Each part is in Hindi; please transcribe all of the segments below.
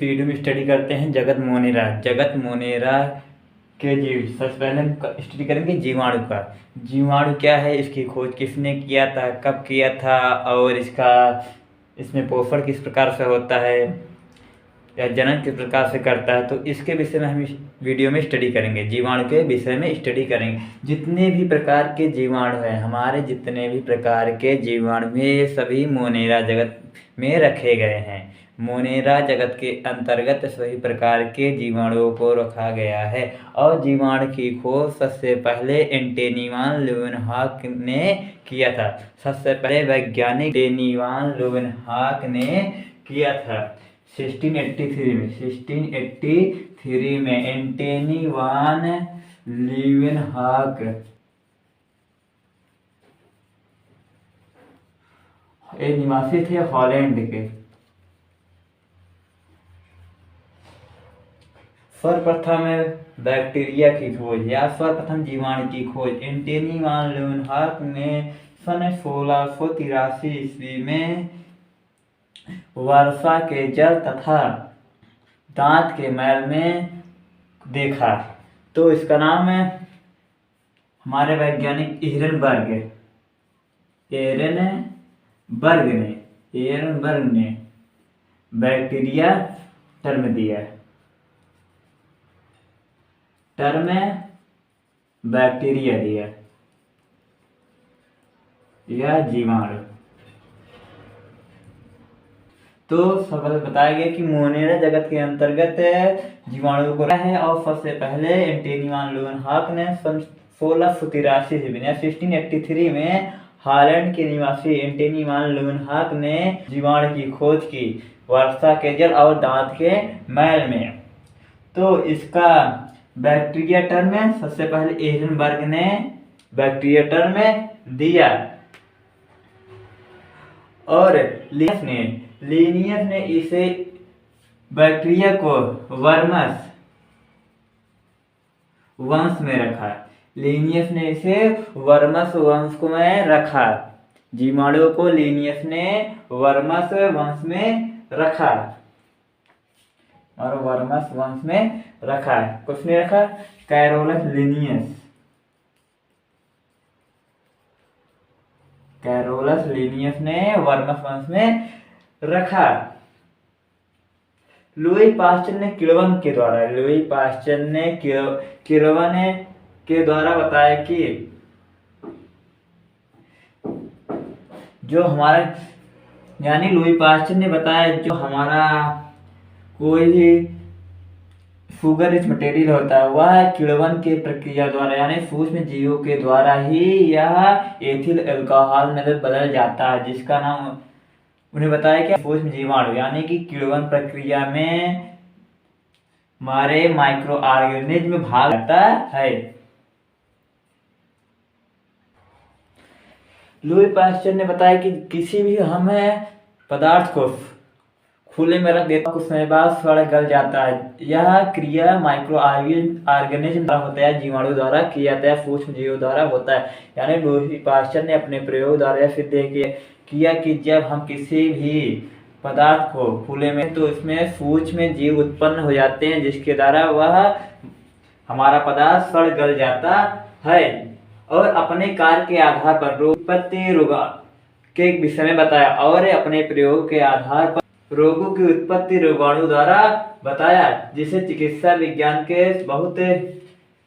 वीडियो में स्टडी करते हैं जगत मोनेरा। जगत मोनेरा के जीव। सबसे पहले हम स्टडी करेंगे जीवाणु का। जीवाणु क्या है, इसकी खोज किसने किया था, कब किया था, और इसमें पोषण किस प्रकार से होता है या जनन किस प्रकार से करता है, तो इसके विषय में हम इस वीडियो में स्टडी करेंगे। जीवाणु के विषय में स्टडी करेंगे। जितने भी प्रकार के जीवाणु हैं, हमारे जितने भी प्रकार के जीवाणु हैं, ये सभी मोनेरा जगत में रखे गए हैं। मोनेरा जगत के अंतर्गत सभी प्रकार के जीवाणुओं को रखा गया है। और जीवाणु की खोज सबसे पहले एंटोनी वान ल्यूवेनहॉक ने किया था। सबसे पहले वैज्ञानिक एंटोनी वान ल्यूवेनहॉक ने किया था 1683 में एंटोनी वान ल्यूवेनहॉक एक निवासी थे हॉलैंड के। सर्वप्रथम बैक्टीरिया की खोज या सर्वप्रथम जीवाणु की खोज एंटोनी वान ल्यूवेनहॉक ने सन 1683 ईस्वी में वर्षा के जल तथा दांत के मैल में देखा। तो इसका नाम है हमारे वैज्ञानिक एरनबर्ग ने बैक्टीरिया टर्म दिया। बैक्टीरिया दिया या जीवाणु। तो सबसे बताया गया कि मोनेरा जगत के अंतर्गत जीवाणु को है। और सबसे पहले एंटोनी वान ल्यूवेनहॉक ने सन 1683 में हॉलैंड के निवासी एंटोनी वान ल्यूवेनहॉक ने जीवाणु की खोज की वर्षा के जल और दांत के मैल में। तो इसका बैक्टीरिया टर्म में सबसे पहले एरनबर्ग ने बैक्टीरिया टर्म में दिया। और लिनियस ने इसे बैक्टीरिया को वर्मस वंश में रखा। लिनियस ने इसे वर्मस वंश में रखा। जीवाणु को लिनियस ने वर्मस वंश में रखा और वर्मस वंश में रखा। किसने रखा? कैरोलस लिनियस ने वर्मस वंश में रखा। लुई पास्चर ने किल्वन के द्वारा बताया कि जो हमारा यानी लुई पास्चर ने बताया जो हमारा कोई भी शुगर रिच मटेरियल होता है वह किण्वन के प्रक्रिया द्वारा यानी सूक्ष्म जीवों के द्वारा ही यह एथिल अल्कोहल में बदल जाता है, जिसका नाम उन्हें बताया कि सूक्ष्म जीवाणु यानी कि किण्वन प्रक्रिया में हमारे माइक्रो ऑर्गेनिज्म भाग लेता है। लुई पास्चर ने बताया कि किसी भी हमें पदार्थ को खुले में रख देता कुछ समय बाद सड़ गल जाता है। यह क्रिया माइक्रो ऑर्गेनिज्म द्वारा होता है, जीवाणु द्वारा किया जाता है, सूक्ष्म जीवों द्वारा होता है। यानी लुई पास्चर ने अपने प्रयोग द्वारा यह सिद्ध किया कि जब हम किसी भी पदार्थ को खुले में तो इसमें सूक्ष्म जीव उत्पन्न हो जाते हैं, जिसके द्वारा वह हमारा पदार्थ सड़ गल जाता है। और अपने कार्य के आधार पर रोग के विषय में बताया और अपने प्रयोग के आधार पर रोगों की उत्पत्ति रोगाणु द्वारा बताया, जिसे चिकित्सा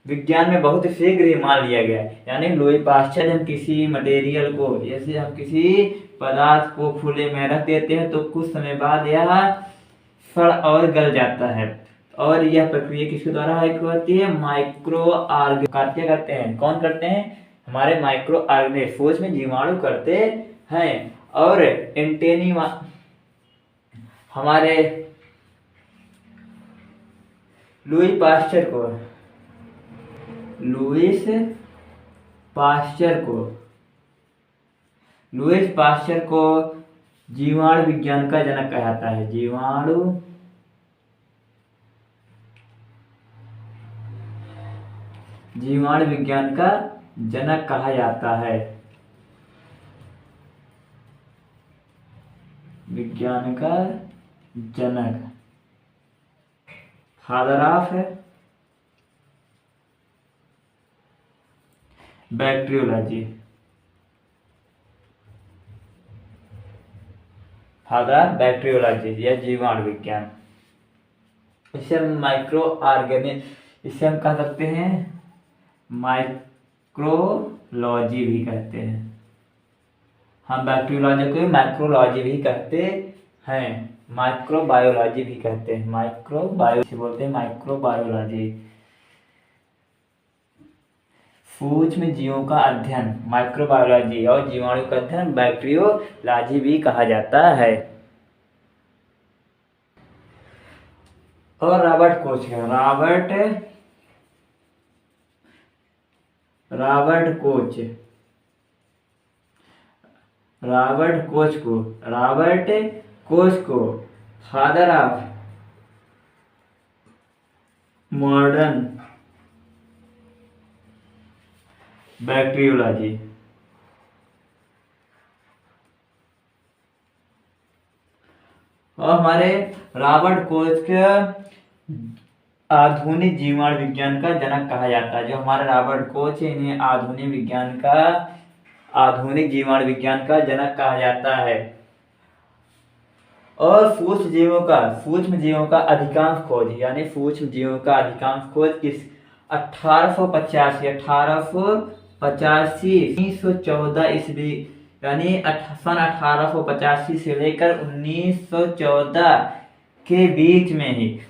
विज्ञान में बहुत शीघ्र ही मान लिया गया। यानी लुई पास्चर हम किसी मटेरियल को जैसे हम किसी पदार्थ को खुले में रख देते हैं तो कुछ समय बाद यह सड़ और गल जाता है। और यह प्रक्रिया किसके द्वारा होती है? माइक्रो ऑर्गेनिज्म करते हैं। कौन करते हैं? हमारे माइक्रो ऑर्गेनिज्म सूक्ष्म जीवाणु करते हैं। और एंटोनी हमारे लुई पास्चर को जीवाणु विज्ञान का जनक कहा जाता है। जीवाणु विज्ञान का जनक कहा जाता है। विज्ञान का जनक father of bacteriology, father bacteriology या जीवाणु विज्ञान। इसे हम माइक्रो ऑर्गेनिज, इसे हम कह सकते हैं माइक्रोलॉजी भी कहते हैं। हम बैक्टीरियोलॉजी को माइक्रोलॉजी भी कहते हैं, माइक्रोबायोलॉजी भी कहते हैं, माइक्रोबायोलॉजी बोलते हैं, माइक्रोबायोलॉजी। सूक्ष्म जीवों का अध्ययन माइक्रोबायोलॉजी और जीवाणु का अध्ययन बैक्टीरियोलॉजी भी कहा जाता है। और रॉबर्ट कोच है, रॉबर्ट कोच, रॉबर्ट कोच को फादर ऑफ मॉडर्न बैक्टीरियोलॉजी। और हमारे रॉबर्ट कोच के आधुनिक जीवाणु विज्ञान का जनक कहा जाता है। जो हमारे रॉबर्ट कोच है, इन्हें आधुनिक जीवाणु विज्ञान का जनक कहा जाता है। और सूक्ष्म जीवों का अधिकांश खोज, यानी सूक्ष्म जीवों का अधिकांश खोज किस 1885 1914 ईस्वी, यानी सन 1885 से लेकर 1914 के बीच में ही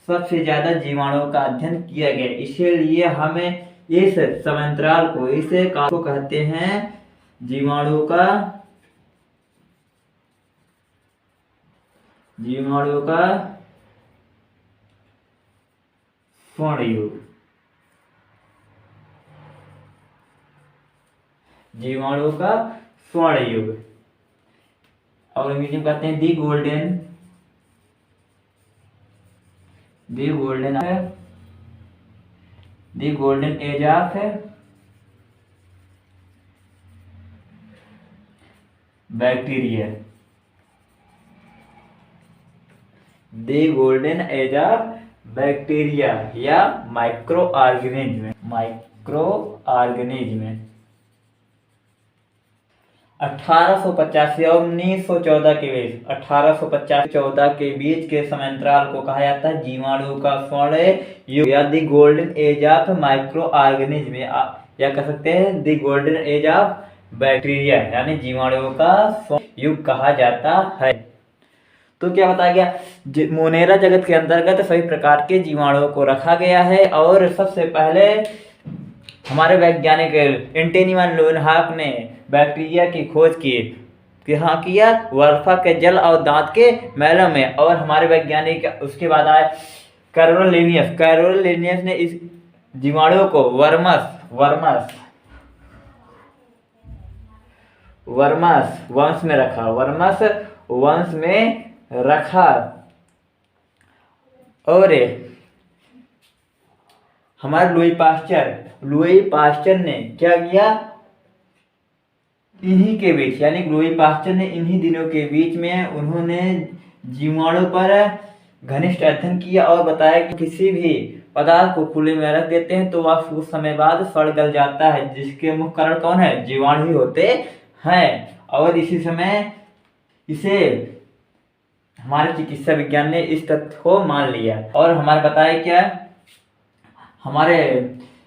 सबसे ज्यादा जीवाणुओं का अध्ययन किया गया। इसीलिए हमें इस समयांतराल को, इस काल को कहते हैं जीवाणुओं का स्वर्ण युग, जीवाणुओं का स्वर्ण युग। और अंग्रेजी में कहते हैं the golden age of bacteria, the golden age of bacteria या माइक्रो ऑर्गेनिज्म 1885 और 1914 के बीच, 1850-14 के बीच के समयांतराल को कहा जाता है जीवाणुओं का स्वर्ण युग या the golden age of microorganism, या कह सकते हैं the golden age of bacteria, यानी जीवाणुओं का स्वर्ण युग कहा जाता है। तो क्या बताया गया, मोनेरा जगत के अंतर्गत सभी प्रकार के जीवाणुओं को रखा गया है। और सबसे पहले हमारे वैज्ञानिक एंटनी वैन ल्यूवेनहॉक ने बैक्टीरिया की खोज की, कहाँ किया, वर्फा के जल और दांत के मैलों में। और हमारे वैज्ञानिक उसके बाद आए कैरोलिनियस ने इस जीवाणुओं को वर्मस वंश में रखा। और हमारे लुई पास्चर ने क्या किया, इन्हीं के बीच, यानी लुई पास्चर ने इन्हीं दिनों के बीच में उन्होंने जीवाणु पर घनिष्ठ अध्ययन किया और बताया कि किसी भी पदार्थ को खुले में रख देते हैं तो वह कुछ समय बाद सड़ गल जाता है, जिसके मुख्य कारण कौन है, जीवाणु ही होते हैं। और इसी समय इसे हमारे चिकित्सा विज्ञान ने इस तथ्य को मान लिया। और हमारे बताया क्या, हमारे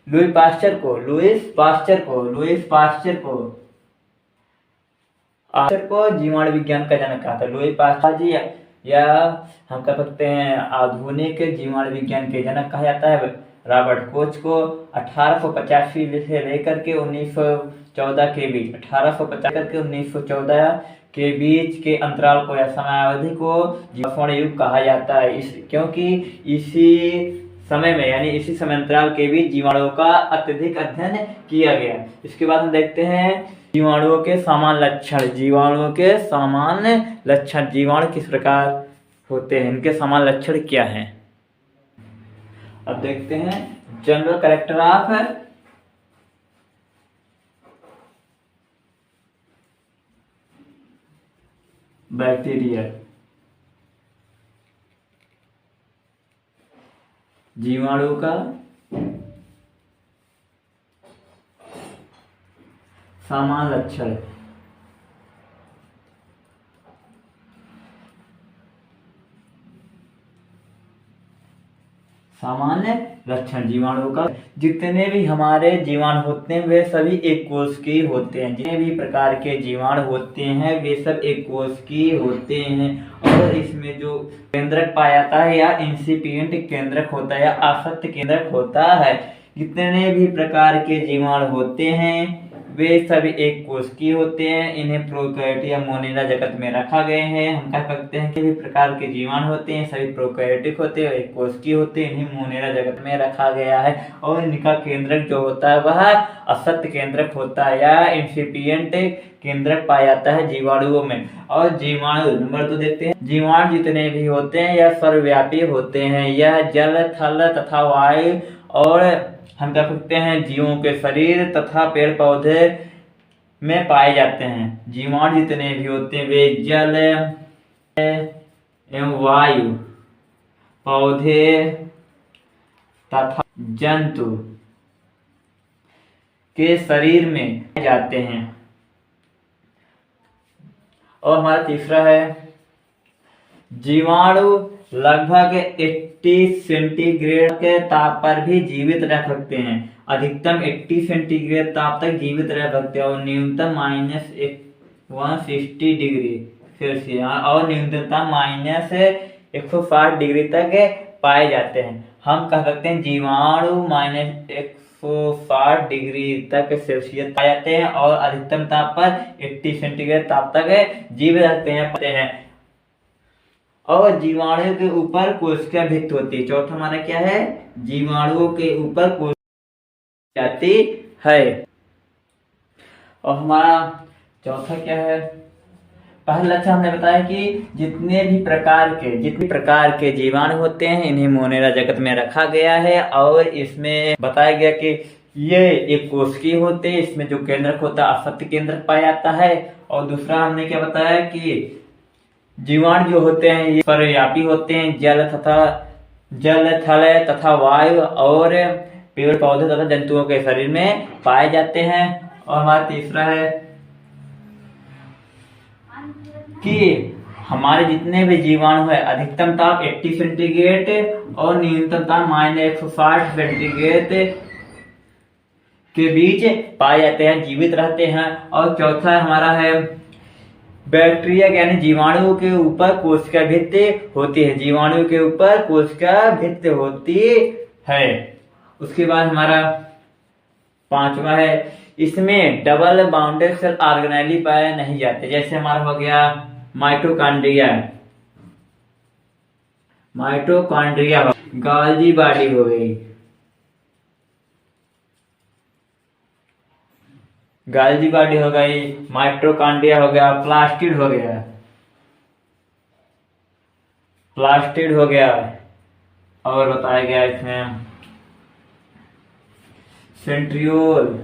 लुईस पास्चर को जीवाणु विज्ञान का जनक कहा था। लुईस पास्चर जी, या हम कह सकते हैं आधुनिक जीवाणु विज्ञान के जनक कहा जाता है। रॉबर्ट कोच को 1885 से लेकर के 1914 के बीच, 1850 करके 1914 के बीच के अंतराल को या समयावधि को स्वर्ण युग कहा जाता है। क्योंकि इसी समय में, यानी इसी समय अंतराल के बीच जीवाणुओं का अत्यधिक अध्ययन किया गया। इसके बाद हम देखते हैं जीवाणुओं के सामान्य लक्षण, जीवाणु किस प्रकार होते हैं, इनके सामान्य लक्षण क्या हैं। अब देखते हैं जनरल कैरेक्टर ऑफ बैक्टीरिया। जीवाणु का सामान्य लक्षण। सामान्य लक्षण जीवाणु का, जितने भी हमारे जीवाणु होते हैं वे सभी एक कोष के होते हैं। जितने भी प्रकार के जीवाणु होते हैं वे सब एक कोष के होते हैं। और इसमें जो केंद्रक पाया जाता है या इंसिपिएंट केंद्रक होता है या आसक्त केंद्रक होता है। जितने भी प्रकार के जीवाणु होते हैं वे सभी एक कोष की होते हैं। इन्हें प्रोकैरियोटिक या मोनेरा जगत में रखा गए हैं। हम कह सकते हैं कि भी प्रकार के जीवाणु होते हैं सभी प्रोकैरियोटिक होते हैं, एक कोष की होते हैं। इन्हें मोनेरा जगत में रखा गया है। और इनका केंद्रक जो होता है वह असत केंद्रक होता है या इंसिपिएंट केंद्रक पाया जाता है जीवाणुओं में। और जीवाणु नंबर 2 देखते हैं। जीवाणु जितने भी होते हैं यह सर्वव्यापी होते हैं। यह जल, थल तथा वायु और हम कह सकते हैं जीवों के शरीर तथा पेड़ पौधे में पाए जाते हैं। जीवाणु जितने भी होते हैं वे जल एवं वायु, पौधे तथा जंतु के शरीर में पाए जाते हैं। और हमारा तीसरा है, जीवाणु लगभग 80 सेंटीग्रेड के ताप पर भी जीवित रह सकते हैं। अधिकतम 80 सेंटीग्रेड ताप तक जीवित रह सकते हैं और न्यूनतम -160 डिग्री सेल्सियस और न्यूनतम -160 डिग्री तक पाए जाते हैं। हम कह सकते हैं जीवाणु -160 डिग्री तक सेल्सियस पाए जाते हैं और अधिकतम ताप पर 80 सेंटीग्रेड ताप तक जीवित रहते हैं। और जीवाणु के ऊपर कोशिका भित्ति होती है। चौथा हमारा क्या है, जीवाणुओं के ऊपर कोशिका जाती है। और हमारा चौथा क्या है, पहला लक्षण हमने बताया कि जितने भी प्रकार के जीवाणु होते हैं इन्हें मोनेरा जगत में रखा गया है। और इसमें बताया गया कि ये एक कोशिकीय होते हैं। इसमें जो केंद्रक होता है असत्य केंद्रक पाया जाता है। और दूसरा हमने क्या बताया कि जीवाणु जो होते हैं ये सर्वव्यापी होते हैं। जल, थल तथा वायु और पेड़ पौधे तथा जंतुओं के शरीर में पाए जाते हैं। और हमारा तीसरा है कि हमारे जितने भी जीवाणु है अधिकतम ताप 80 सेंटीग्रेड और न्यूनतम ताप -160 सेंटीग्रेड के बीच पाए जाते हैं, जीवित रहते हैं। और चौथा हमारा है बैक्टीरिया यानी जीवाणु के ऊपर कोशिका भित्ति होती है। जीवाणु के ऊपर कोशिका भित्ति होती है। उसके बाद हमारा पांचवा है, इसमें डबल बाउंडेड सेल ऑर्गेनेली पाए नहीं जाते। जैसे हमारा हो गया माइटोकॉन्ड्रिया, गोल्गी बॉडी हो गई, गोल्गी बॉडी हो गई, माइटोकॉन्ड्रिया हो गया, प्लास्टिड हो गया। और बताया गया इसमें सेंट्रियोल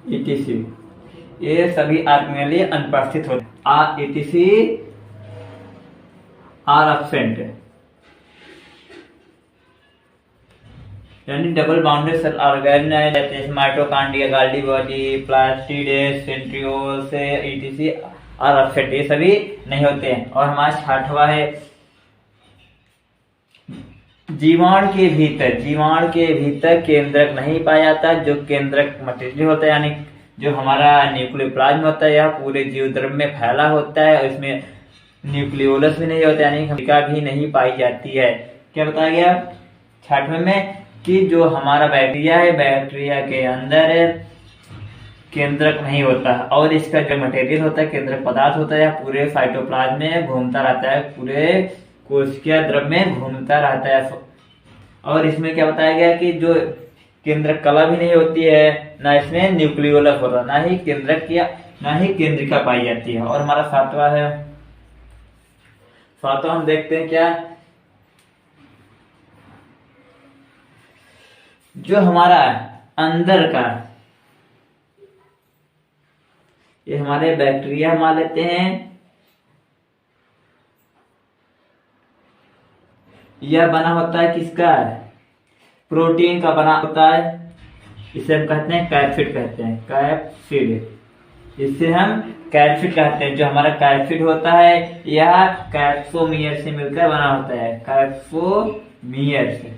ETC, ये सभी ऑर्गेनेली अनुपस्थित होते हैं। ETC आर एब्सेंट यानी डबल बाउंडेड सेल ऑर्गेनाइज रहते हैं। Mitochondria, Golgi body, plastid, centrioles, ETC और एब्सेंट ये सभी नहीं होते हैं। और हमारा छठवां है जीवाणु के भीतर केंद्रक नहीं पाया जाता। जो केंद्रक मटेरियल होता है यानी जो हमारा न्यूक्लियोप्लाज्म होता है यह पूरे जीव द्रव्य में फैला होता है। इसमें न्यूक्लियोलस भी नहीं होता यानी कोशिका भी नहीं पाई जाती है। क्या बताया गया छठवें में कि जो हमारा बैक्टीरिया है बैक्टीरिया के अंदर केंद्रक नहीं होता और इसका जो मटेरियल होता है केंद्रक पदार्थ होता है पूरे साइटोप्लाज्म में घूमता रहता है, पूरे कोशिका द्रव्य में घूमता रहता है। और इसमें क्या बताया गया कि जो केंद्रक कला भी नहीं होती है, ना इसमें न्यूक्लियोलस होता, ना ही केंद्रिका पाई जाती है। और हमारा सातवां हम देखते हैं क्या, जो हमारा अंदर का ये हमारे बैक्टीरिया मान लेते हैं। यह बना होता है किसका? प्रोटीन का बना होता है। इसे हम कहते हैं कैप्सिड, कहते हैं कैप्सिड। इससे हम कैप्सिड कहते हैं। जो हमारा कैप्सिड होता है यह कैप्सोमियर से मिलकर बना होता है, कैप्सोमियर से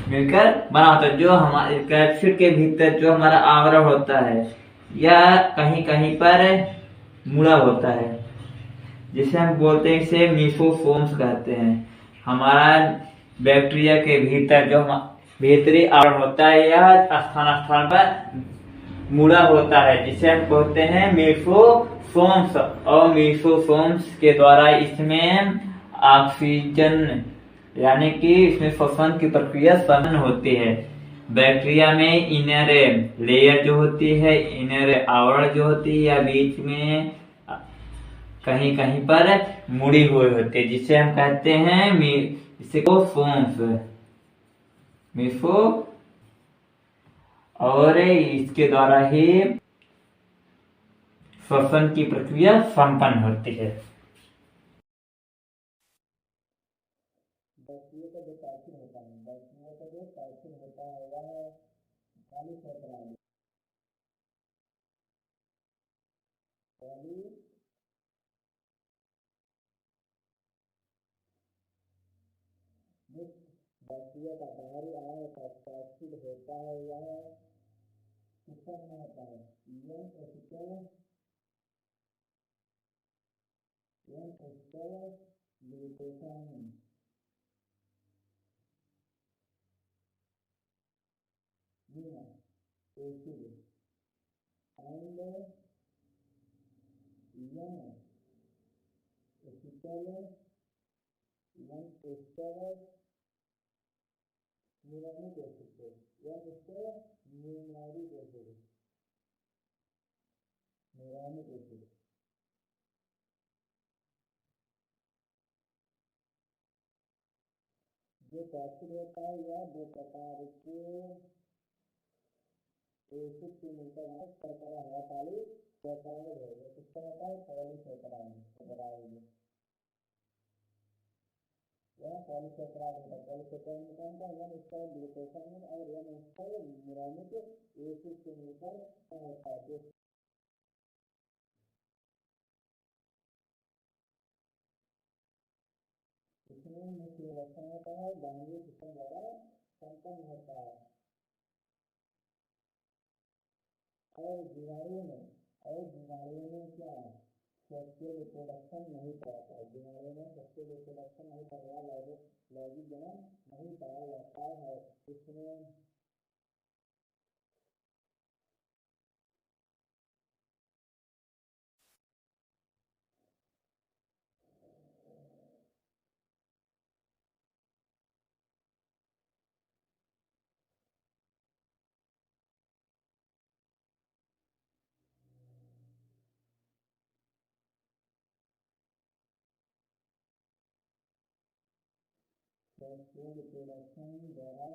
मिलकर बना होता है। जो हमारे कैप्सिड के भीतर जो हमारा आवरण होता है यह कहीं कहीं पर मुड़ा होता है, जिसे हम बोलते हैं, इसे मीसोसोम्स कहते हैं। हमारा बैक्टीरिया के भीतर जो भीतरी आवरण होता है यह स्थान स्थान पर मुड़ा होता है, जिसे हम कहते हैं मीसोसोम्स। और मीसोसोम्स के द्वारा इसमें ऑक्सीजन यानी कि इसमें श्वसन की प्रक्रिया संपन्न होती है। बैक्टीरिया में इनर लेयर जो होती है, इनर आवरण जो होती है, या बीच में कहीं कहीं पर मुड़ी हुई होती है, जिसे हम कहते हैं मीसोसोम्स, मीसो। और इसके द्वारा ही श्वसन की प्रक्रिया संपन्न होती है। बैक्टीरिया का जो कैप्सिड होता है, बैक्टीरिया का जो कैप्सिड होता है वह बैक्टीरिया का बाहरी आवरण का कैप्सिड होता है, यह किसका बना होता है? N acetyl glucosamine acid and N acetyl numeric acid, numeric acid. जो कैप्सिड होता है यह दो प्रकार के एसिड से मिलकर शर्करा है, पॉलीसैकराइड है। किसका होता है? पॉलीसैकराइड। यह पॉलीसैकराइड होता है। पॉलीसैकराइड में कौन सा? वन इसका ग्लूकोसान और वन इसका न्यूमेरिक एसिड से मिलकर होता है। इसमें मुख्य लक्षण होता है गांगीय सिस्टम द्वारा संपन्न होता है। और बीमारियों में क्या है? सेक्सुअल रिप्रोडक्शन नहीं कराता है। बीमारियों में सेक्सुअल रिप्रोडक्शन नहीं करवा, लैंगिक जन्म नहीं पाया जाता है। इसमें सेक्सुअल रिप्रोडक्शन द्वारा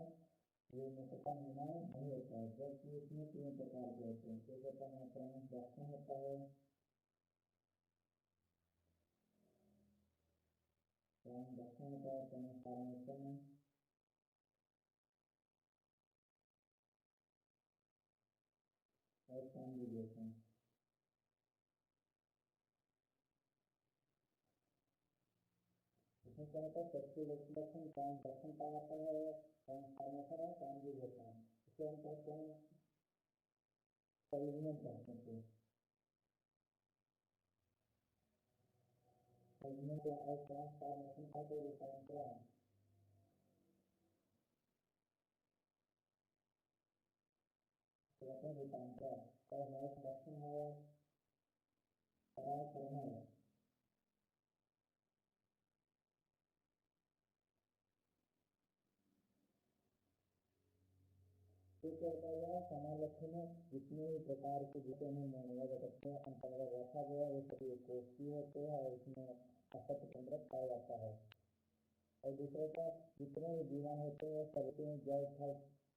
ये मुक्ता निर्माण नहीं होता है, जबकि इसमें तीन प्रकार के होते हैं। परागण होता है, ट्रांसडक्शन होता है, ट्रांसफॉर्मेशन और कॉन्जुगेशन। इसमें क्या होता है? सेक्सुअल रिप्रोडक्शन, ट्रांसडक्शन का होता है, ट्रांसफॉर्मेशन और कॉन्जुगेशन। इसे हम कहते हैं परिजनन कहते हैं। परिजनन को और ट्रांसफॉर्मेशन का कोई डिफरेंस क्या है? रूपांतर और ट्रांसडक्शन है, परागकरण है। समालक्षण जितने भी प्रकार के जिसे हम मोनोजगत में अंतर्गत रखा गया है, सभी कोष्ठीय होते हैं और इसमें असत केंद्रक पाया जाता है। और दूसरे का जितने भी जीवन होते हैं सभी में जल थल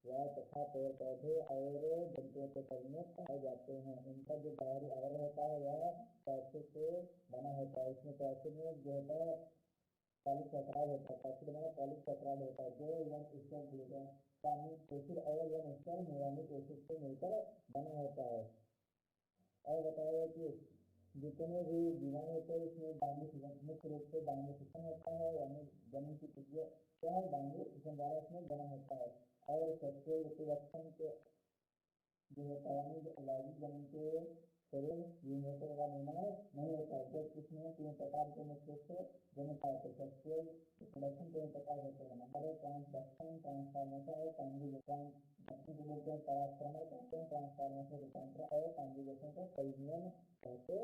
वायु तथा पेड़ पौधे और जंतुओं के शरीर में पाए जाते हैं। इनका जो बाहरी आवरण होता है वह कैप्सिड से बना होता है। इसमें कैप्सिड में जो होता है पॉलिश सैकराइड होता है, पैसिड में पॉलिश सैकराइड होता है जो वन स्टर ग्लूकोन पानी एसिड और वन स्टर न्यूरोनिक एसिड से मिलकर बना होता है। और बताया कि जितने भी जीवाणु होते हैं इसमें बाइंडिंग मुख्य रूप से बाइंडिंग होता है, यानी जमीन की प्रक्रिया क्या है, बाइंडिंग द्वारा इसमें बना होता है। और सेक्सुअल रिप्रोडक्शन के जो होता है यानी लैंगिक जमीन के शरीर यूनिवर्सल का निर्माण नहीं होता है। जब इसमें तीन प्रकार के मुख्य से जन्म पाते हैं। सेक्सुअल रिप्रोडक्शन तीन प्रकार होते हैं। नंबर एक ट्रांसडक्शन, ट्रांसफॉर्मेशन और कॉन्जुगेशन। को बोलते हैं पराक्रमण कहते हैं, ट्रांसफॉर्मेशन रूपांतरण और कॉन्जुगेशन को परिनियन कहते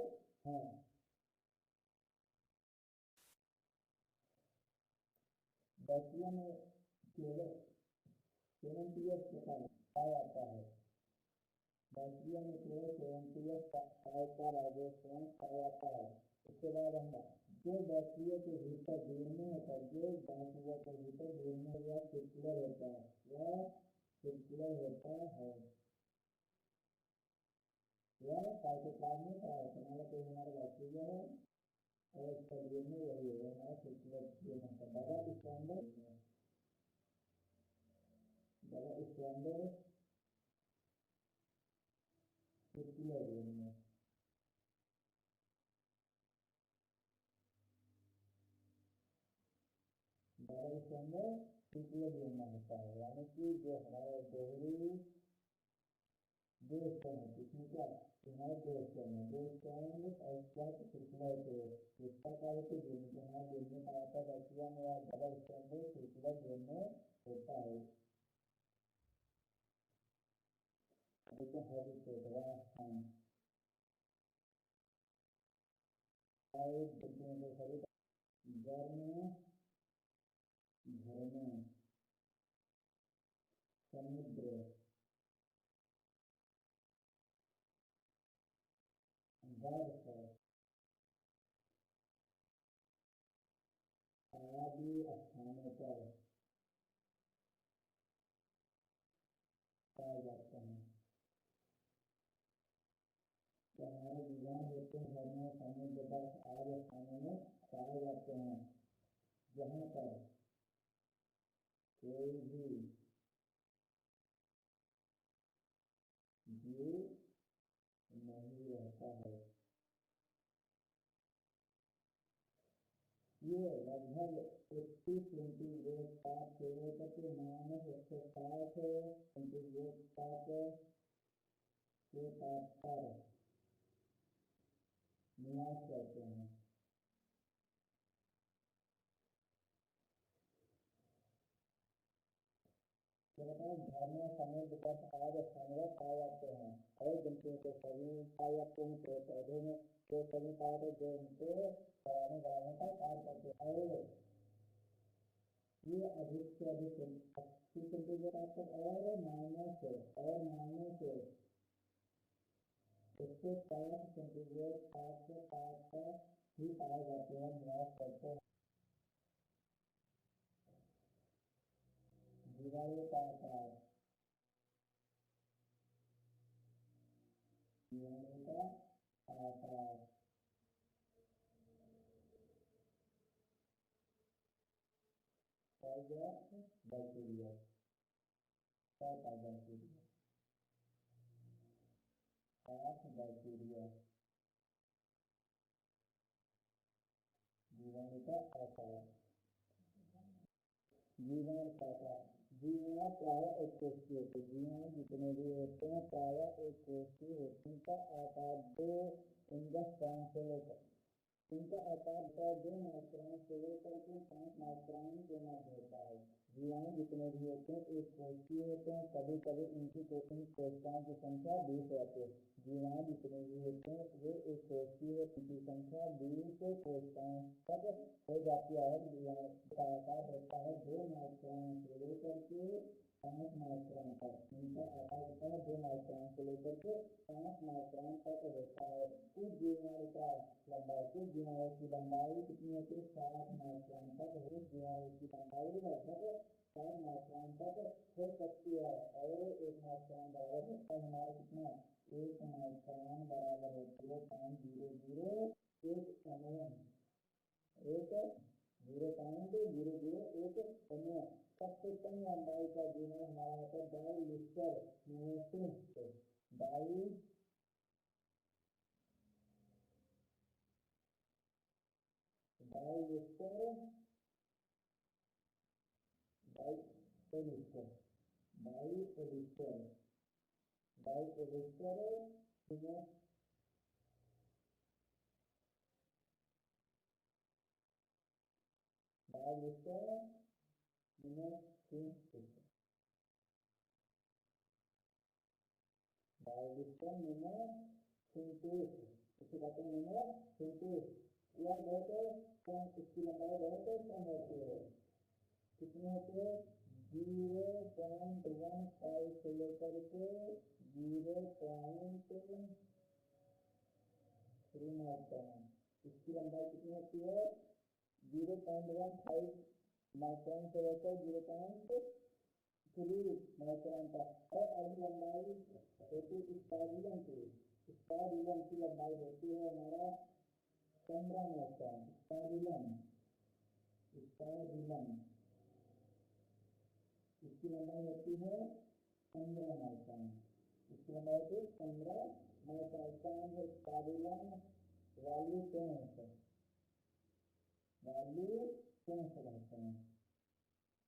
हैं। बैक्टीरिया में केवल 70 प्रकार पाया जाता है। बैक्टीरिया में केवल 70 टाइप का राइबोसोम पाया जाता है। उसके बाद हम जो बैक्टीरिया के भीतर DNA होता है, जो बैक्टीरिया के भीतर DNA या सर्कुलर होता है, वह सर्कुलर होता है, वह साइटोप्लाज्म में पाया जाता है। हमारा कोई हमारा बैक्टीरिया है और इसका DNA वही है, हमारा सर्कुलर DNA होता है। Double standard circular DNA। Double standard circular DNA होता है, यानी कि जो हमारे दोहरी दो स्टैंड है, इसमें क्या हमारे दो स्टैंड है, दो स्टैंड और क्या सर्कुलर के इसका कार्य के जो हमारे DNA पाया जाता है बैक्टीरिया में, या डबल स्टैंडर्ड सर्कुलर DNA होता है। देखो हैबिटेट वासस्थान गर्म झरने, समुद्र, बर्फ आदि स्थानों पर पाए जाते हैं। तो हमारे जीवन होते हैं झरने, समुद्र, बर्फ आदि स्थानों में पाए जाते हैं, जहाँ पर कोई भी जीव नहीं रहता है। ये लगभग 80 सेंटीग्रेड ताप से लेकर के -160 सेंटीग्रेड ताप के ताप पर निवास करते हैं। झरने, समुद्र, बर्फ आदि स्थानों में पाए जाते हैं। और जंतुओं के शरीर पाए जाते हैं, पेड़ पौधे में जो सभी पाए जाते जो उनको बढ़ाने बढ़ाने का कार्य करते हैं। और ये अधिक से अधिक 80 सेंटीग्रेड ताप और -160 सेंटीग्रेड ताप के ताप पर ही पाए जाते हैं, निवास करते हैं। जीवाणु का आकार, जीवाणु का आकार बैक्टीरिया, बैक्टीरिया जीवाणु का आकार, जीवाणु का आकार। जीवाणु प्रायः एक कोषीय होते हैं। जीवाणु जितने भी होते हैं प्रायः एक कोषीय होते हैं। इनका आकार 2 इंगस्ट्रॉन से लेकर इनका आकार 2 माइक्रोन से लेकर के 5 माइक्रोन के मध्य होता है। जीवाणु जितने भी होते हैं एक कोषीय होते हैं। कभी कभी इनकी कोशिकाओं की संख्या 20 रहती है। जीवाणु जितने भी होते हैं वे एक कोषीय, इनकी संख्या 20 कोशिकाओं तक हो जाती है। जीवाणु का आकार होता है 2 माइक्रोन से लेकर के 5 माइक्रोन तक। इनका आकार होता है 2 माइक्रोन से लेकर के 5 माइक्रोन तक होता है। कुछ जीवाणु का लंबाई, कुछ जीवाणु की लंबाई कितनी होती है 60 माइक्रोन तक। कुछ जीवाणु की लंबाई लगभग 4 माइक्रोन तक हो सकती है। और 1 माइक्रोन बराबर होता है हमारा कितना 1 माइक्रोन बराबर होती है 0.001 mm, 1 0.001 mm। सबसे कम लंबाई का जीवन हमारा होता है डायलिस्टर डायलिस्टर डायलिस्टर डायलिस्टर डायलिस्टर डायलिस्टर डायलिस्टर सिंथेस, इसे कहते हैं सिंथेस। यह बहुत कम, इसकी लंबाई बहुत कम होती है। कितनी होती है? 0.15 से लेकर के 0.3 माइक्रोन। इसकी लंबाई कितनी होती है? 0.15 माइक्रोन से लेकर 0.3 माइक्रोन तक। और अभी लंबाई होती है स्पाइरुलम की। स्पाइरुलम की लंबाई होती है हमारा 15 माइक्रोन। स्पाइरुलम इसकी लंबाई होती है 15 माइक्रोन। इसकी लंबाई होती है 15 माइक्रोन। कौन है स्पाइरुलम? वैल्यू 10 कहते हैं।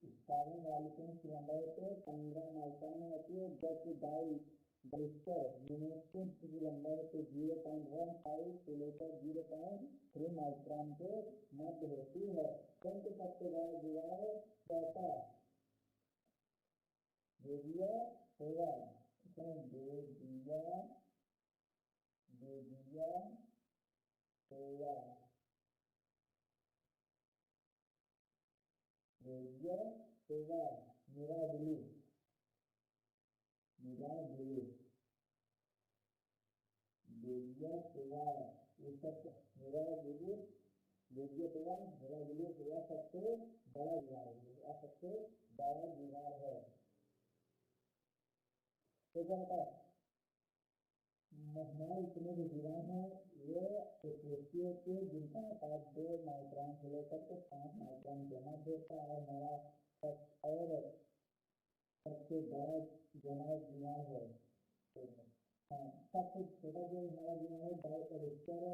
स्पाइरुलम वैल्यू की लंबाई होती है 15 माइक्रोन में होती है, जबकि डायलिस्टर यूनिट की लंबाई होती है 0.15 से लेकर 0.3 माइक्रोन के मध्य होती है। सबसे बड़ा दीवार कैसा बेदिया होगा? बेदिया होगा निराबिली बेदिया होगा। ये सब निराबिली सबसे बड़ा दीवार है, सबसे बड़ा दीवार है। तो क्या होता है? हमारे इतने जो दीवार है ये एशिया के जिनका आकार 2 माइक्रोन से लेकर के 5 माइक्रोन के मध्य होता है। हमारा और सबसे बड़ा जो है दीवार है। सबसे छोटा जो हमारा दीवार है डायलिस्टर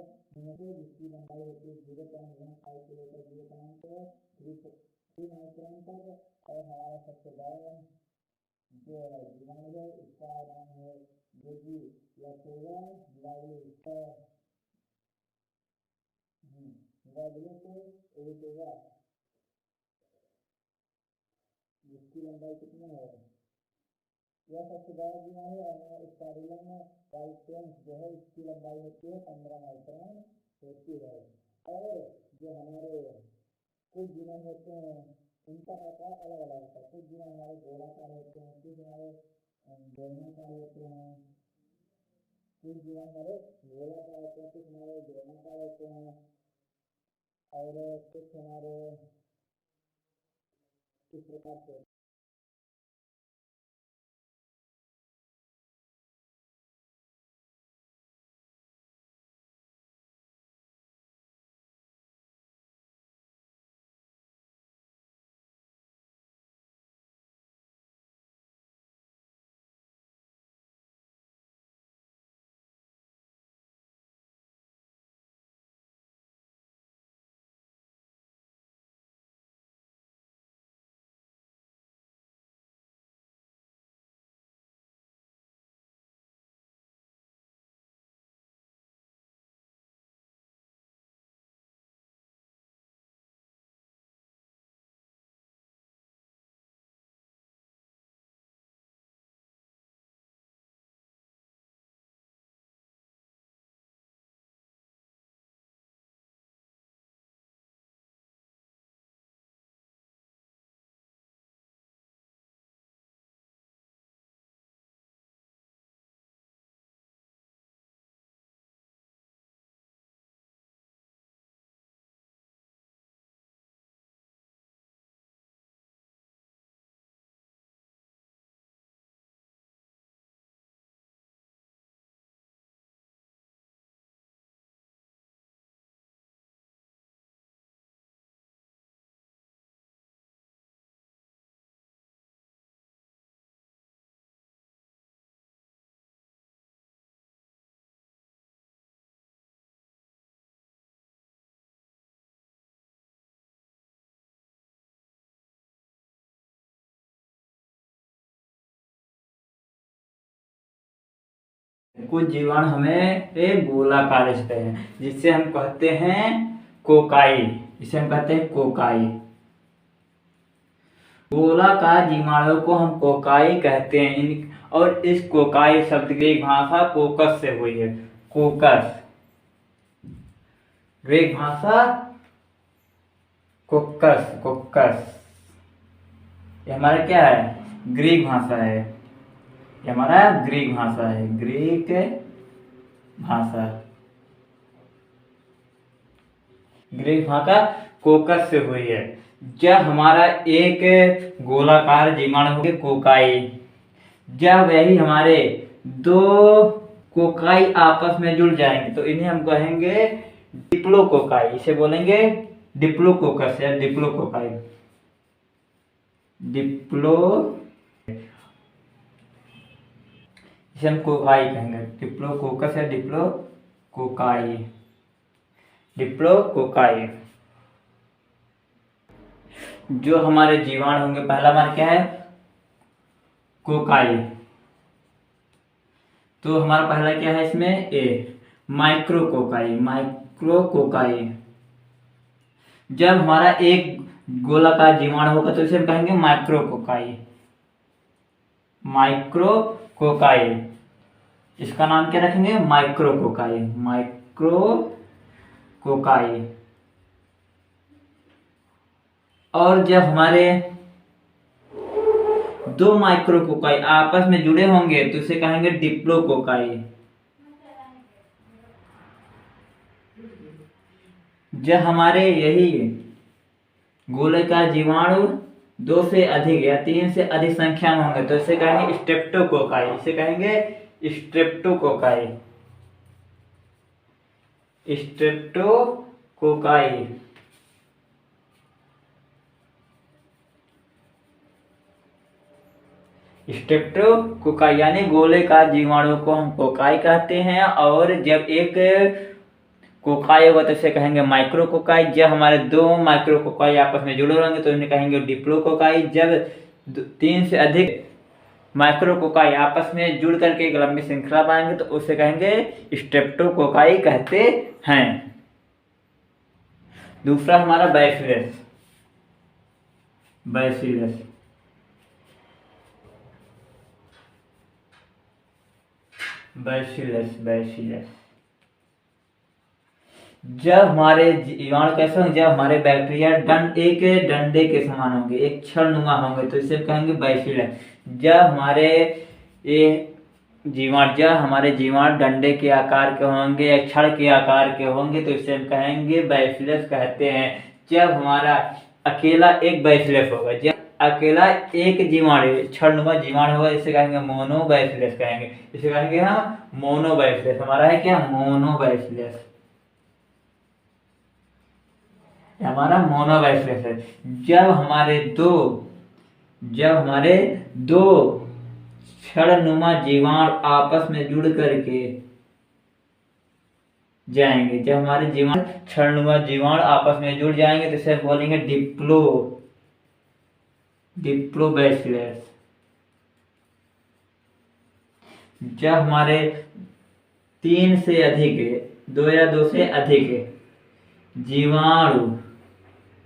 जिसकी लंबाई होती है 0.15 से लेकर 0.3 माइक्रोन तक। और हमारा सबसे बड़ा जो दीवार है इसका नाम है जिसकी लंबाई कितना है? यह सबसे बड़ा दीवार है। और स्पाइरुलम जो है इसकी लंबाई होती है 15 माइक्रोन होती है। और जो हमारे कुछ जीवन होते हैं उनका आकार अलग अलग होता है। कुछ जीवन हमारे गोलाकार होते हैं, कुछ हमारे बेलनाकार होते हैं, कुछ जीवन हमारे गोलाकार होते हैं, कुछ हमारे बेलनाकार होते हैं, और कुछ हमारे इस प्रकार से कुछ जीवाणु हमें एक गोलाकार रहते हैं जिससे हम कहते हैं कोकाई, जिसे हम कहते हैं कोकाई। गोलाकार जीवाणु को हम कोकाई कहते हैं। और इस कोकाई शब्द की ग्रीक भाषा कोकस से हुई है। कोकस ग्रीक भाषा कोकस, कोकस ये हमारा क्या है? ग्रीक भाषा है। ये हमारा ग्रीक भाषा है, ग्रीक भाषा। ग्रीक भाषा कोकस से हुई है। जब हमारा एक गोलाकार जीवाणु होंगे कोकाई, जब वही हमारे दो कोकाई आपस में जुड़ जाएंगे तो इन्हें हम कहेंगे डिप्लोकोकाई। इसे बोलेंगे डिप्लोकोकस या डिप्लोकोकाई। इसे हम कोकाई कहेंगे, डिप्लोकोकस या डिप्लोकोकाई। डिप्लोकोकाई जो हमारे जीवाणु होंगे, पहला हमारा क्या है? कोकाई। तो हमारा पहला क्या है इसमें? ए माइक्रोकोकाई। माइक्रोकोकाई जब हमारा एक गोलाकार जीवाणु होगा तो इसे हम कहेंगे माइक्रोकोकाई। माइक्रोकोकाई इसका नाम क्या रखेंगे? माइक्रोकोकाई। माइक्रोकोकाई। और जब हमारे दो माइक्रोकोकाई आपस में जुड़े होंगे तो इसे कहेंगे डिप्लोकोकाई। जब हमारे यही गोलाकार जीवाणु दो से अधिक या तीन से अधिक संख्या में होंगे तो इसे कहेंगे स्ट्रेप्टोकोकाई। इसे कहेंगे स्ट्रेप्टोकोकाई। स्ट्रेप्टोकोकाई। स्ट्रेप्टोकोकाई यानी गोलाकार जीवाणु को हम कोकाई कहते हैं। और जब एक कोकाई होगा तो इसे कहेंगे माइक्रोकोकाई। जब हमारे दो माइक्रोकोकाई आपस में जुड़े रहेंगे तो इन्हें कहेंगे डिप्लोकोकाई। जब तीन से अधिक माइक्रोकोकाई आपस में जुड़ करके एक लंबी श्रृंखला बनाएंगे तो उसे कहेंगे स्ट्रेप्टोकोकाई कहते हैं। दूसरा हमारा बैसिलस। बैसिलस बैसिलस बैसिलस जब हमारे जीवाणु कैसे होंगे? जब हमारे बैक्टीरिया एक डंडे के समान होंगे, एक छड़नुमा होंगे तो इसे कहेंगे बैसिलस। जब हमारे जीवाणु डंडे के आकार के होंगे या छड़ के आकार के होंगे तो इसे हम कहेंगे बैसिलस कहते हैं। जब हमारा अकेला एक बैसिलस होगा, जब अकेला एक जीवाणु छड़नुमा जीवाणु होगा इसे कहेंगे मोनोबैसिलस कहेंगे। इसे कहेंगे हम मोनोबैसिलस। हमारा है क्या? मोनोबैसिलस। हमारा मोनोबैसिलस है। जब हमारे दो छड़नुमा जीवाणु आपस में जुड़ करके जाएंगे, जब हमारे छड़नुमा जीवाणु आपस में जुड़ जाएंगे तो इसे बोलेंगे डिप्लोबैसिलस। जब हमारे तीन से अधिक, दो या दो से अधिक जीवाणु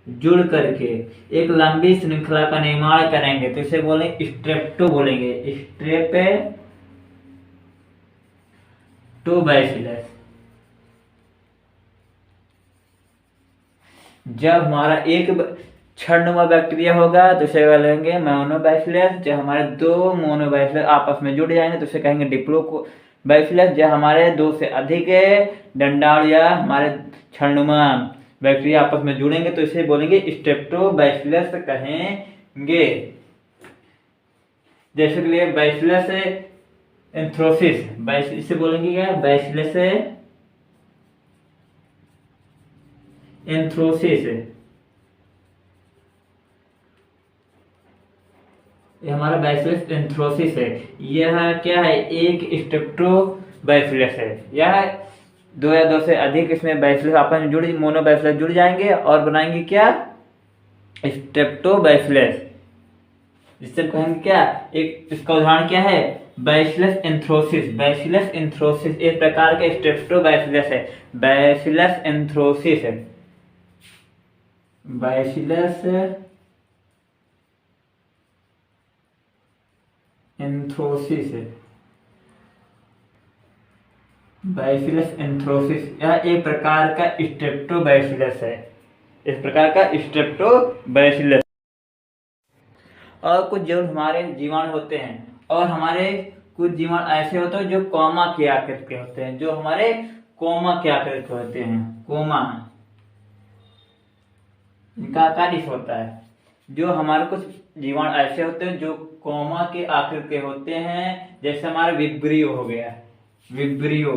जुड़ करके एक लंबी श्रृंखला का निर्माण करेंगे तो इसे बोलेंगे स्ट्रेप्टो बोलेंगे। स्ट्रेप्टोबैसिलस। जब हमारा एक छड़नुमा बैक्टीरिया होगा तो इसे बोलेंगे मोनोबैसिलस। जब हमारे दो मोनोबैसिलस आपस में जुड़ जाएंगे तो इसे कहेंगे डिप्लोबैसिलस। जब हमारे दो से अधिक डंडाणु या हमारे छड़नुमा बैक्टीरिया आपस में जुड़ेंगे तो इसे बोलेंगे स्ट्रेप्टोबैसिलस कहेंगे। जैसे के लिए बैसिलस एंथ्रोसिस, इसे बोलेंगे क्या? बैसिलस एंथ्रोसिस। ये हमारा बैसिलस एंथ्रोसिस है। यह क्या है? एक स्ट्रेप्टोबैसिलस है। यह दो या दो से अधिक इसमें बैसिलस आपस में मोनोबैसिलस जुड़ जाएंगे और बनाएंगे क्या? स्ट्रेप्टोबैसिलस। जिससे कहेंगे क्या? एक इसका उदाहरण क्या है? बैसिलस एंथ्रोसिस। बैसिलस एंथ्रोसिस एक प्रकार का स्ट्रेप्टोबैसिलस है। बैसिलस एंथ्रोसिस है। बैसिलस एंथ्रोसिस है। बैसिलस एंथ्रोसिस यह एक प्रकार का स्ट्रेप्टोबैसिलस है। इस प्रकार का स्ट्रेप्टोबैसिलस। और कुछ जो हमारे जीवाणु होते हैं, और हमारे कुछ जीवाणु ऐसे होते हैं जो कोमा के आकृति के होते हैं, जो हमारे कोमा के आकृति के होते हैं। कोमा इनका आकार इस होता है। जो हमारे कुछ जीवाणु ऐसे होते हैं जो कोमा के आकृति के होते हैं, जैसे हमारा विब्रियो हो गया। विब्रियो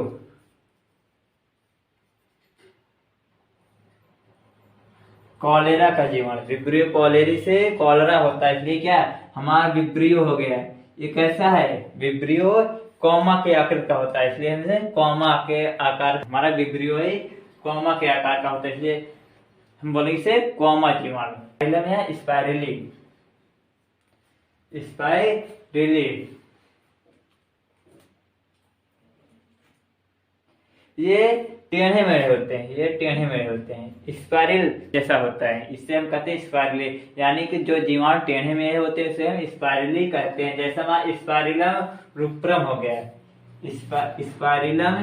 कॉलेरा का जीवाणु, विब्रियो कॉलेरी से कॉलेरा होता है, इसलिए क्या हमारा विब्रियो हो गया। ये कैसा है? विब्रियो कोमा के आकृति का होता है, इसलिए हमें कोमा के आकार, हमारा विब्रियो है कोमा के आकार का होता है, इसलिए हम बोलेंगे इसे कोमा जीवाणु। पहले में है स्पाइरली। स्पाइरली ये टेढ़े मेढ़े होते हैं। ये टेढ़े मेढ़े होते हैं, स्पाइरल जैसा होता है, इससे हम कहते हैं स्पाइरली। यानी कि जो जीवाणु टेढ़े मेढ़े होते हैं उसे हम स्पाइरली कहते हैं। जैसा हमारा स्पाइरिलम रुप्रम हो गया। स्पाइरिलम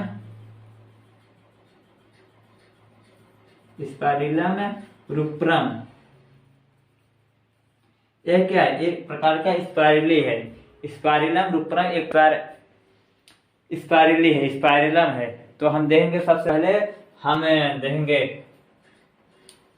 रुप्रम यह क्या है? एक प्रकार का स्पाइरली है। स्पाइरिलम रुप्रम एक स्पाइरली है, स्पाइरिलम है। तो हम देखेंगे, सबसे पहले हम देखेंगे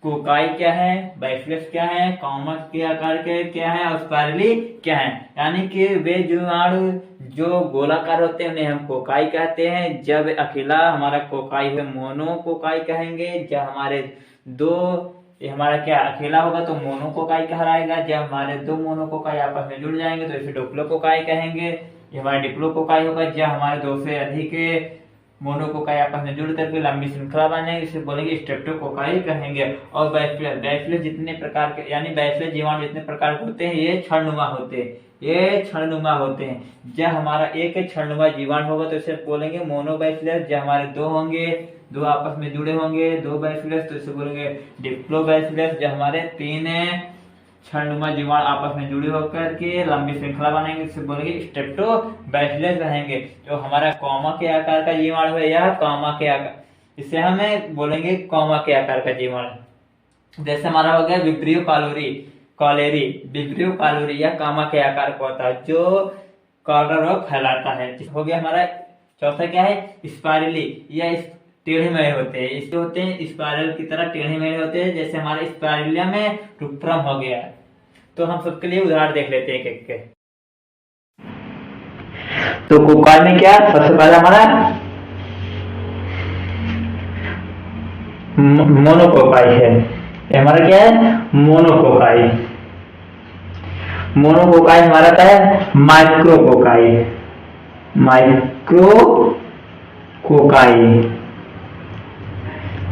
कोकाई क्या है, बैसिलस क्या है, कोमा के आकार के क्या है, और स्पाइरली क्या है। यानी कि वे जीवाणु जो गोलाकार होते हैं उन्हें हम कोकाई कहते हैं। जब अकेला हमारा कोकाई है मोनो कोकाई कहेंगे। जब हमारे दो हमारा क्या अकेला होगा तो मोनो कोकाई कहलाएगा। जब हमारे दो मोनो कोकाई आपस में जुड़ जाएंगे तो इसे डिप्लो कोकाई कहेंगे। ये हमारा डिप्लो कोकाई होगा। जब हमारे दो से अधिक मोनो कोकाई आपस में जुड़ करके लंबी श्रृंखला बनेगी, इसे बोलेंगे स्ट्रेप्टोकोकाई कहेंगे। और बैसिलस जितने प्रकार के, यानी बैसिलस जीवाणु जितने प्रकार के होते हैं ये क्षणनुमा होते हैं। ये क्षणनुमा होते हैं। जब हमारा एक क्षणनुमा जीवाणु होगा तो इसे बोलेंगे मोनोबैसिलस। जब हमारे दो होंगे, दो आपस में जुड़े होंगे, दो बैसिलस, तो इसे बोलेंगे डिप्लोबैसिलस। जब हमारे तीन क्षणनुमा जीवाणु आपस में जुड़े होकर के लंबी श्रृंखला बनेंगे, इसे बोलेंगे स्ट्रेप्टोबैसिलस रहेंगे। जो हमारा कोमा के आकार का जीवाणु है यह कोमा के आकार, इसे हमें बोलेंगे कोमा के आकार का जीवाणु। जैसे हमारा हो गया विब्रियो कॉलेरी। विब्रियो कॉलेरी या कोमा के आकार का होता है, जो कॉलरा रोग फैलाता है। हो गया हमारा चौथा क्या है? स्पाइरली या टेढ़े मेढ़े होते हैं। इसके होते हैं स्पाइरल की तरह टेढ़े मेढ़े होते हैं, जैसे हमारे स्पाइरलियम में रुप्रम हो गया। तो हम सबके लिए उदाहरण देख लेते हैं एक के। तो कोकाई में क्या, सबसे पहला हमारा मोनोकोकाई है। ये हमारा क्या है? मोनोकोकाई। मोनोकोकाई हमारा क्या है? माइक्रोकोकाई। माइक्रोकोकाई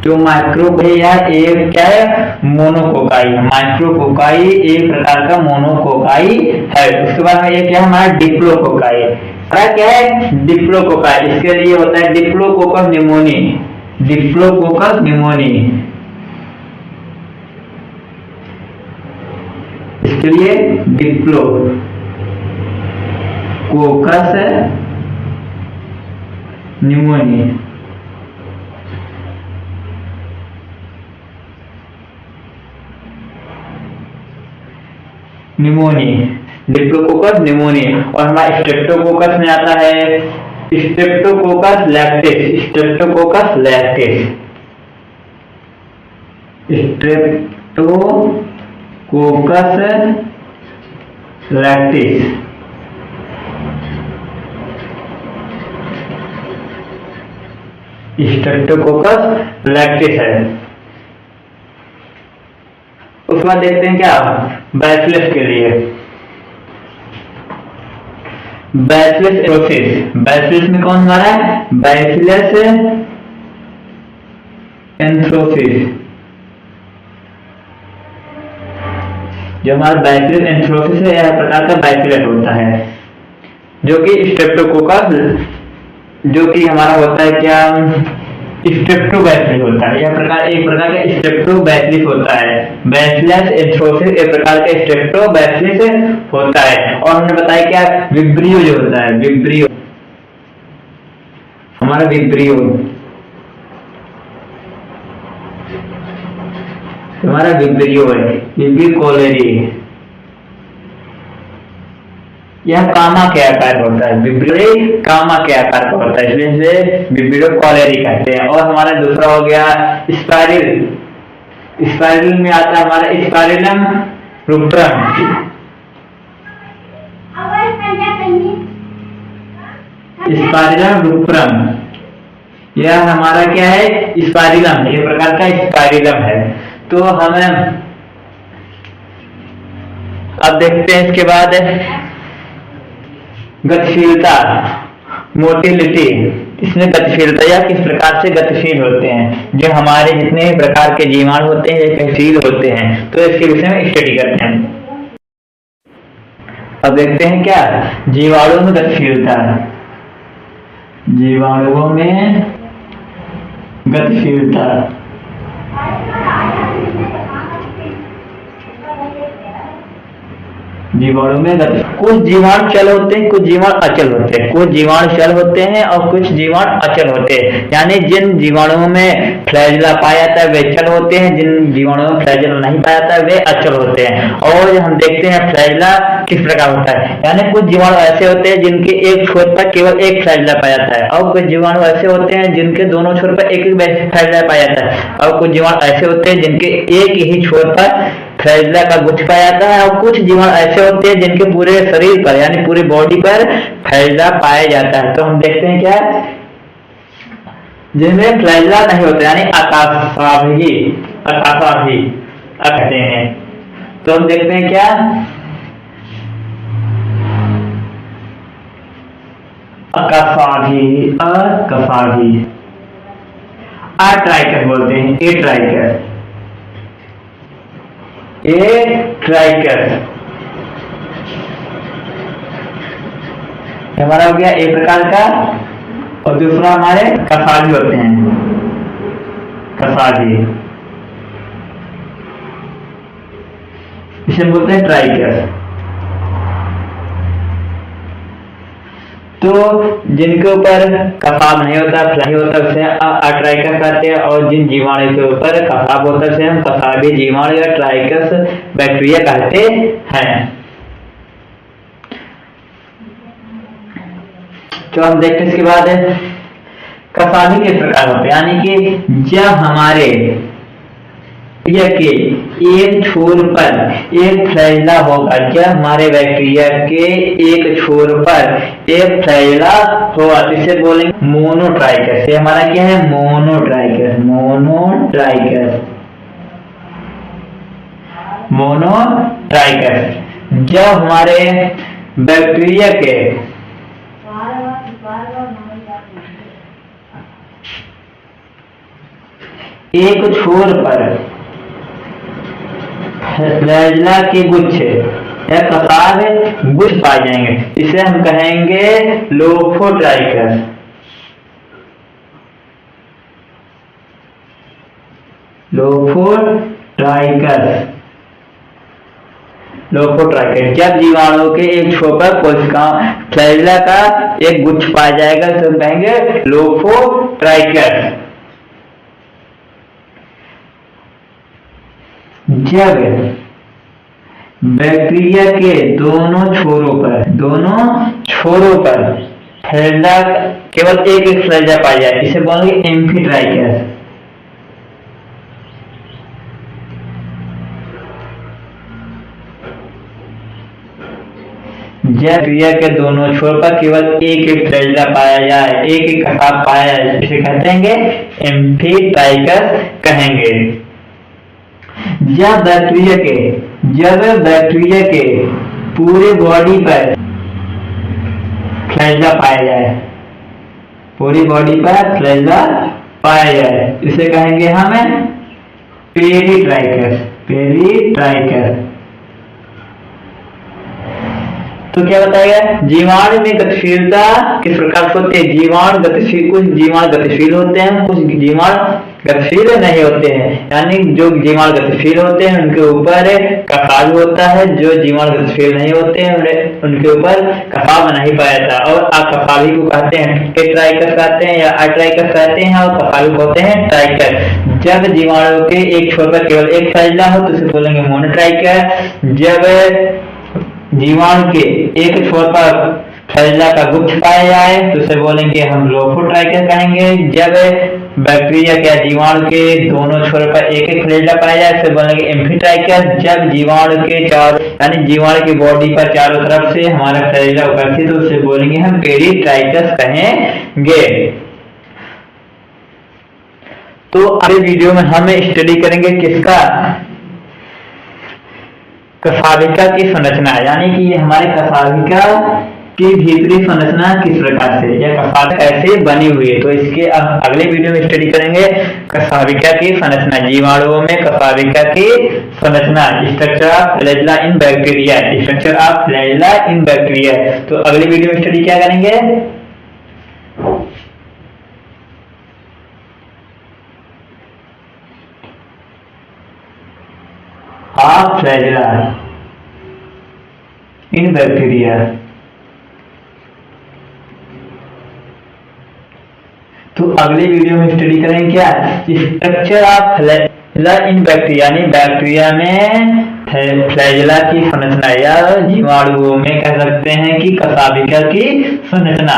जो माइक्रोकोकाई एक क्या है? मोनोकोकाई। माइक्रोकोकाई एक प्रकार का मोनोकोकाई है। उसके बाद में ये क्या है? हमारा डिप्लोकोकाई। क्या है? डिप्लोकोकाई। इसके लिए होता है डिप्लोकोकस निमोनी। डिप्लोकोकस निमोनी इसके लिए डिप्लोकोकस निमोनी। Diplococcus pneumoniae. और हमारा स्ट्रेप्टोकोकस में आता है Streptococcus lactis. Streptococcus lactis. Streptococcus lactis. Streptococcus lactis है। उसके बाद देखते हैं क्या बैसिलस के लिए। बैसिलस एंथ्रोसिस। बैसिलस में कौन हमारा है? बैसिलस एंथ्रोसिस। जो हमारा बैसिलस एंथ्रोसिस है यह प्रकार का बैसिलस होता है। जो कि स्ट्रेप्टोकोकस, जो कि हमारा होता है क्या, स्ट्रेप्टोबैसिलस होता है। यह एक प्रकार का स्ट्रेप्टोबैसिलस होता है। बैसिलस एंथ्रोसिस एक प्रकार का स्ट्रेप्टोबैसिलस होता है। और हमने बताया क्या, विब्रियो जो होता है, विब्रियो, हमारा विब्रियो, हमारा विब्रियो है, विब्रियो कोलेरी, यह कामा के आकार का होता है। विब्रियो कामा के आकार का होता है, इसलिए इसे विब्रियो कोलेरी कहते हैं। और हमारा दूसरा हो गया स्पाइरल। स्पाइरल में आता है हमारा स्पाइरलम रूप्रम। स्पाइरलम रूप्रम, यह हमारा क्या है, स्पाइरलम, एक प्रकार का स्पाइरलम है। तो हमें अब देखते हैं इसके बाद गतिशीलता, मोटिलिटी। इसमें गतिशीलता या किस प्रकार से गतिशील होते हैं। जो हमारे जितने प्रकार के जीवाणु होते हैं ये गतिशील होते हैं, तो इसके विषय में स्टडी करते हैं। अब देखते हैं क्या, जीवाणुओं में गतिशीलता, जीवाणुओं में गतिशीलता। जीवाणु में कुछ जीवाणु चल होते हैं, कुछ जीवाणु अचल होते हैं। कुछ जीवाणु चल होते हैं और कुछ जीवाणु अचल होते हैं। यानी जिन जीवाणुओं में फ्लैजेला पाया जाता है वे चल होते हैं, जिन जीवाणुओं में फ्लैजेला नहीं पाया जाता वे अचल होते हैं। और हम देखते हैं फ्लैजेला किस प्रकार होता है। यानी कुछ जीवाणु ऐसे होते हैं जिनके एक छोर पर केवल एक फ्लैजेला पाया जाता है, और कुछ जीवाणु ऐसे होते हैं जिनके दोनों छोर पर एक एक फ्लैजेला पाया जाता है, और कुछ जीवाणु ऐसे होते हैं जिनके एक ही छोर पर फ्लैजेला का गुच्छ पाया जाता है, और कुछ जीवाणु ऐसे होते हैं जिनके पूरे शरीर पर यानी पूरी बॉडी पर फ्लैजेला पाया जाता है। तो हम देखते हैं क्या, जिनमें फ्लैजेला नहीं होते यानी आकाशाभी, आकाशाभी कहते हैं। तो हम देखते हैं क्या, आकाशाभी, आकाशाभी, अट्राइकस बोलते हैं, एट्राइकस, एट्राइकस हमारा हो गया एक प्रकार का। और दूसरा हमारे कसाजी होते हैं, कसाजी, इसे बोलते हैं ट्राइकस। तो जिनके ऊपर कसाब नहीं होता, फ्लाई होता, उसे अट्राइकस कहते हैं। और जिन जीवाणु के ऊपर कसाब होता है उसे हम कसाबी जीवाणु या ट्राइकस बैक्टीरिया कहते हैं। तो हम देखते हैं इसके बाद कसाबी किस प्रकार होते हैं। यानी कि जब हमारे बैक्टीरिया के एक छोर पर एक फ्लैजेला होगा, जब हमारे बैक्टीरिया के एक छोर पर एक फ्लैजेला होगा तो इसे बोलेंगे मोनोट्राइकस। ये हमारा क्या है, मोनोट्राइकस, मोनोट्राइकस, मोनोट्राइकस। जब हमारे बैक्टीरिया के एक छोर पर फ्लैजेला के गुच्छ या कसाब गुच्छ पाए जाएंगे, इसे हम कहेंगे लोफोट्राइकस, लोफोट्राइकस, लोफोट्राइकस। जब जीवाणु के एक छोर पर कोशिका फ्लैजेला का एक गुच्छ पाया जाएगा तो हम कहेंगे लोफोट्राइकस। जब बैक्टीरिया के दोनों छोरों पर फ्लैजेला केवल एक एक फ्लैजेला पाया जाए इसे बोलेंगे एम्फीट्राइकस। जब क्रिया के दोनों छोर पर केवल एक एक फ्लैजेला पाया जाए, एक एक कसाब पाया जाए, इसे कहते हैं एम्फीट्राइकस कहेंगे। जब बैक्टीरिया के पूरे बॉडी पर फ्लैजेला पाया जाए, पूरी बॉडी पर फ्लैजेला पाया जाए, इसे कहेंगे हम पेरिट्राइकस, पेरिट्राइकस। तो क्या बताएगा, जीवाणु में गतिशीलता किस प्रकार से होती है। जीवाणु गतिशील, कुछ जीवाणु गतिशील होते हैं, कुछ जीवाणु गतिशील नहीं होते हैं। यानी जो जीवाणु गतिशील होते हैं उनके ऊपर कसाव होता है, जो जीवाणु गतिशील नहीं होते हैं उनके ऊपर कसाव नहीं पाया जाता। और कसावी को कहते हैं टेट्राइकस कहते हैं या अट्राइकस कहते हैं, और कसावी को कहते हैं ट्राइकस। जब जीवाणु के एक छोर पर केवल एक फ्लैजिला हो तो उसे बोलेंगे मोनोट्राइकस। जब जीवाणु के एक छोर पर फ्लैजिला का गुच्छ पाया जाए तो उसे बोलेंगे हम लोफोट्राइकस कहेंगे। जब बैक्टीरिया या जीवाणु के दोनों छोर पर एक एक फ्लैजिला पाया जाए उसे बोलेंगे एम्फीट्राइकस। जब जीवाणु के चारों यानी जीवाणु की बॉडी पर चारों तरफ से हमारा फ्लैजिला उपस्थित तो उसे बोलेंगे हम पेरिट्राइकस कहेंगे। तो अगले वीडियो में हम स्टडी करेंगे किसका, कशाभिका की संरचना, यानी कि ये हमारे कशाभिका की भीतरी संरचना किस प्रकार से या कशाभिका कैसे बनी हुई है। तो इसके अगले वीडियो में स्टडी करेंगे कशाभिका की संरचना, जीवाणुओं में कशाभिका की संरचना, structure of flagella in bacteria, structure of flagella in bacteria. तो अगले वीडियो में स्टडी क्या करेंगे, ऑफ फ्लैजिला इन बैक्टीरिया। तो अगले वीडियो में स्टडी करेंगे क्या, structure of flagella in bacteria, यानी बैक्टीरिया में फ्लैजिला की संरचना या जीवाणुओं में कह सकते हैं कि कशाभिका की संरचना।